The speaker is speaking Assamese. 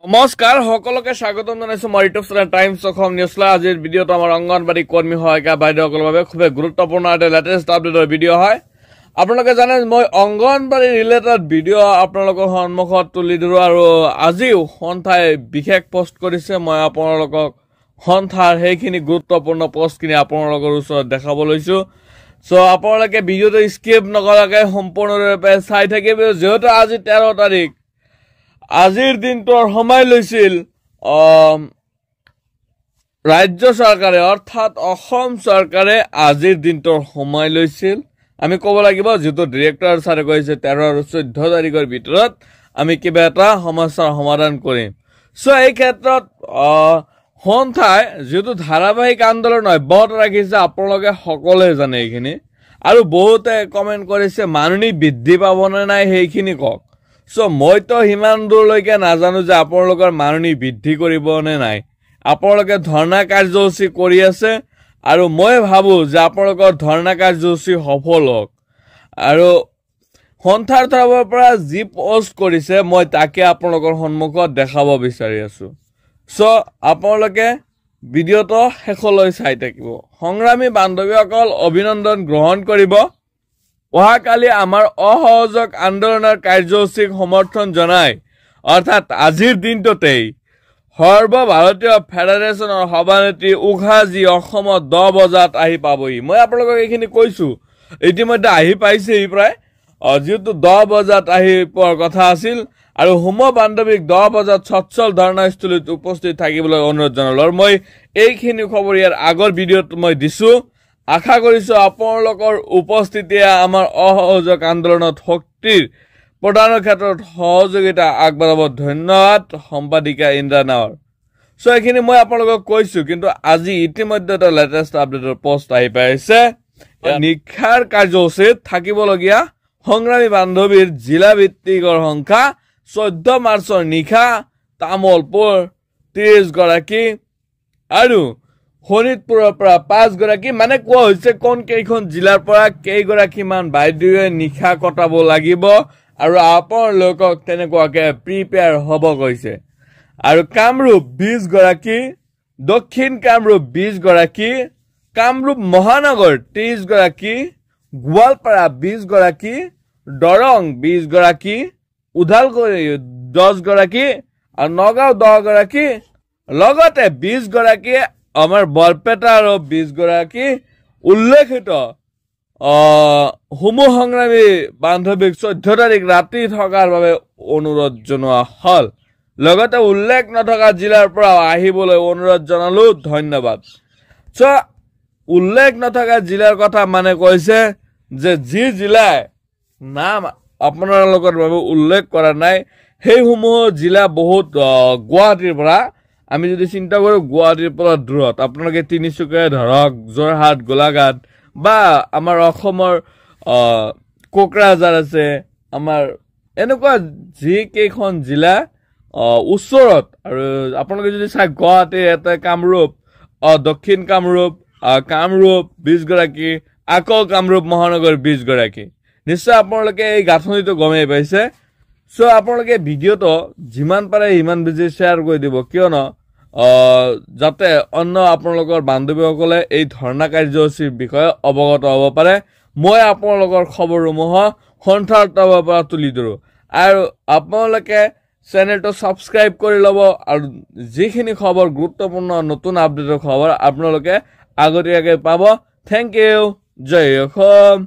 নমস্কাৰ সকলোকে স্বাগতম জনাইছো মই ইউটিউব চেনেল টাইমছ অসম নিউজলৈ। আজিৰ ভিডিঅ'টো আমাৰ অংগনবাড়ী কৰ্মী সহায়িকা বাইদেউসকলৰ বাবে খুব গুৰুত্বপূৰ্ণ এটা লেটেষ্ট আপডেটৰ ভিডিঅ' হয়। আপোনালোকে জানে মই অংগনবাড়ী ৰিলেটেড ভিডিঅ' আপোনালোকৰ সন্মুখত তুলি ধৰো আৰু আজিও সন্থাই বিশেষ পোষ্ট কৰিছে। মই আপোনালোকক সন্থাৰ সেইখিনি গুৰুত্বপূৰ্ণ পোষ্টখিনি আপোনালোকৰ ওচৰত দেখাব লৈছো। সো আপোনালোকে ভিডিঅ'টো স্কিপ নকৰাকৈ সম্পূৰ্ণৰূপে চাই থাকিব, যিহেতু আজি 13 তাৰিখ। আজিৰ দিনটোৰ সময় লৈছিল ৰাজ্য চৰকাৰে, অৰ্থাৎ অসম চৰকাৰে আজিৰ দিনটোৰ সময় লৈছিল। আমি ক'ব লাগিব যেটো ডিৰেক্টৰ ছাৰে কৈছে 13 আৰু 14 তাৰিখৰ ভিতৰত আমি কিবা এটা সমস্যাৰ সমাধান কৰিম। সো এই ক্ষেত্ৰত সন্থাই যেটো ধাৰাবাহিক আন্দোলন অব্যাহত ৰাখিছে, আপোনালোকে সকলোৱে জানে এইখিনি। আৰু বহুতে কমেন্ট কৰিছে মাননী বৃদ্ধি পাবনে নাই সেইখিনি কওক। সো মইতো সিমান দূৰলৈকে নাজানো যে আপোনালোকৰ মাননী বৃদ্ধি কৰিব নে নাই। আপোনালোকে ধৰ্ণা কাৰ্যসূচী কৰি আছে আৰু মই ভাবো যে আপোনালোকৰ ধৰ্ণা কাৰ্যসূচী সফল হওক। আৰু সন্থাৰ তৰফৰ পৰা যি পোষ্ট কৰিছে মই তাকে আপোনালোকৰ সন্মুখত দেখাব বিচাৰি আছো। সো আপোনালোকে ভিডিঅ'টো শেষলৈ চাই থাকিব। সংগ্ৰামী বান্ধৱীসকল অভিনন্দন গ্ৰহণ কৰিব। অহাকালি আমাৰ অসহযোগ আন্দোলনৰ কাৰ্যসূচীক সমৰ্থন জনাই, অৰ্থাৎ আজিৰ দিনটোতেই সৰ্বভাৰতীয় ফেডাৰেশ্যনৰ সভানেত্ৰী উঘাজী অসমত 10 বজাত আহি পাবহি। মই আপোনালোকক এইখিনি কৈছো, ইতিমধ্যে আহি পাইছেহি প্ৰায়, যেহেতু 10 বজাত আহি পোৱাৰ কথা আছিল। আৰু হোম বান্ধৱীক 10 বজাত সচ্ছল ধৰ্ণাস্থলীত উপস্থিত থাকিবলৈ অনুৰোধ জনালো। আৰু মই এইখিনি খবৰ ইয়াৰ আগৰ ভিডিঅ'ত মই দিছো। আশা কৰিছো আপোনালোকৰ উপস্থিতিয়ে আমাৰ অসহযোগ আন্দোলনত শক্তিৰ প্ৰদানৰ ক্ষেত্ৰত সহযোগিতা আগবঢ়াব। ধন্যবাদ সম্পাদিকা ইন্দ্ৰা নাৱৰ। সো এইখিনি মই আপোনালোকক কৈছো, কিন্তু আজি ইতিমধ্যে এটা লেটেষ্ট আপডেটৰ পোষ্ট আহি পাইছে। নিশাৰ কাৰ্যসূচীত থাকিবলগীয়া সংগ্ৰামী বান্ধৱীৰ জিলা ভিত্তিকৰ সংখ্যা 14 মাৰ্চৰ নিশা তামোলপুৰ 30 গৰাকী আৰু শোণিতপুৰৰ পৰা 5 গৰাকী, মানে কোৱা হৈছে কোন কেইখন জিলাৰ পৰা কেইগৰাকীমান বাইদেৱে নিশা কটাব লাগিব আৰু আপোনালোকক তেনেকুৱাকে প্ৰিপেয়াৰ হ'ব কৈছে। আৰু কামৰূপ 20 গৰাকী, দক্ষিণ কামৰূপ 20 গৰাকী, কামৰূপ মহানগৰ 30 গৰাকী, গোৱালপাৰা 20 গৰাকী, দৰং 20 গৰাকী, ওদালগুৰি 10 গৰাকী আৰু নগাঁও 10 গৰাকী, লগতে 20 গৰাকী আমাৰ বৰপেটা আৰু 20 গৰাকী উল্লেখিত সমূহ সংগ্ৰামী বান্ধৱীক 14 তাৰিখ ৰাতি থকাৰ বাবে অনুৰোধ জনোৱা হল। লগতে উল্লেখ নথকা জিলাৰ পৰা আহিবলৈ অনুৰোধ জনালো। ধন্যবাদ। সো উল্লেখ নথকা জিলাৰ কথা মানে কৈছে যে যি জিলাই নাম আপোনালোকৰ বাবে উল্লেখ কৰা নাই সেইসমূহ জিলা বহুত গুৱাহাটীৰ পৰা, আমি যদি চিন্তা কৰো গুৱাহাটীৰ পৰা দূৰত, আপোনালোকে তিনিচুকীয়া ধৰক, যোৰহাট, গোলাঘাট বা আমাৰ অসমৰ কোকৰাঝাৰ আছে, আমাৰ এনেকুৱা যি কেইখন জিলা ওচৰত। আৰু আপোনালোকে যদি চাই গুৱাহাটী এটা কামৰূপ, দক্ষিণ কামৰূপ, কামৰূপ 20 গৰাকী, আকৌ কামৰূপ মহানগৰ 20 গৰাকী, নিশ্চয় আপোনালোকে এই গাঁথনিটো গমেই পাইছে। সো আপোনালোকে ভিডিঅ'টো যিমান পাৰে সিমান বেছি শ্বেয়াৰ কৰি দিব, কিয়নো যাতে অন্য আপোনালোকৰ বান্ধৱীসকলে এই ধৰ্ণা কাৰ্যসূচীৰ বিষয়ে অৱগত হ'ব পাৰে। মই আপোনালোকৰ খবৰসমূহ সন্থাৰ তৰফৰ পৰা তুলি ধৰো আৰু আপোনালোকে চেনেলটো ছাবস্ক্ৰাইব কৰি ল'ব। আৰু যিখিনি খবৰ গুৰুত্বপূৰ্ণ নতুন আপডেটৰ খবৰ আপোনালোকে আগতীয়াকৈ পাব। Thank you. জয় অসম।